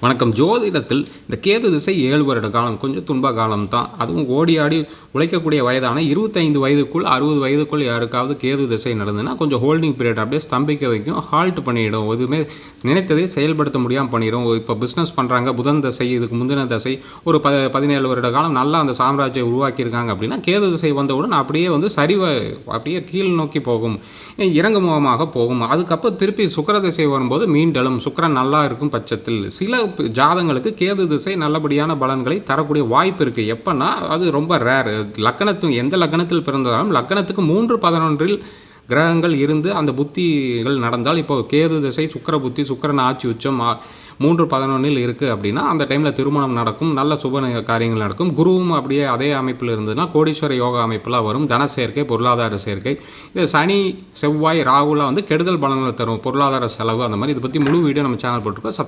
வணக்கம். ஜோதிடத்தில் இந்த கேது திசை 7 வருட காலம் கொஞ்சம் துன்ப காலம் தான். அதுவும் ஓடி ஆடி உழைக்கக்கூடிய வயதான 25 வயதுக்குள் 60 வயதுக்குள் யாருக்காவது கேது திசை நடந்ததுன்னா கொஞ்சம் ஹோல்டிங் பீரியட் அப்படியே ஸ்தம்பிக்க வைக்கும், ஹால்ட் பண்ணிவிடும். எதுவுமே நினைத்ததை செயல்படுத்த முடியாமல் பண்ணிடும். இப்போ பிஸ்னஸ் பண்ணுறாங்க, புதன் தசை இதுக்கு முந்தின தசை ஒரு 17 வருட காலம் நல்லா அந்த சாம்ராஜ்யம் உருவாக்கியிருக்காங்க அப்படின்னா கேது திசை வந்தவுடன் அப்படியே சரிவை அப்படியே கீழ் நோக்கி போகும், இறங்குமுகமாக போகும். அதுக்கப்புறம் திருப்பி சுக்கிர திசை வரும்போது மீண்டலும். சுக்கிரன் நல்லா இருக்கும் பட்சத்தில் சில ஜாதங்களுக்கு கேது திசை நல்லபடியான பலன்களை தரக்கூடிய வாய்ப்பு இருக்குது. எப்போன்னா அது ரொம்ப ரேர். எந்த லக்கணத்தில் பிறந்தாலும் லக்கணத்துக்கு 3-11 கிரகங்கள் இருந்து அந்த புத்திகள் நடந்தால், இப்போ கேது திசை சுக்கிர புத்தி, சுக்கிரன் ஆட்சி உச்சம் 3-11 இருக்குது அப்படின்னா அந்த டைமில் திருமணம் நடக்கும், நல்ல சுப காரியங்கள் நடக்கும். குருவும் அப்படியே அதே அமைப்பில் இருந்ததுன்னா கோடீஸ்வர யோகா அமைப்பெலாம் வரும், தன சேர்க்கை, பொருளாதார சேர்க்கை. இது சனி செவ்வாய் ராகுலாம் கெடுதல் பலன்களை தரும், பொருளாதார செலவு அந்த மாதிரி. இதை பற்றி முழு வீடியோ நம்ம சேனல் போட்டிருக்கோம்.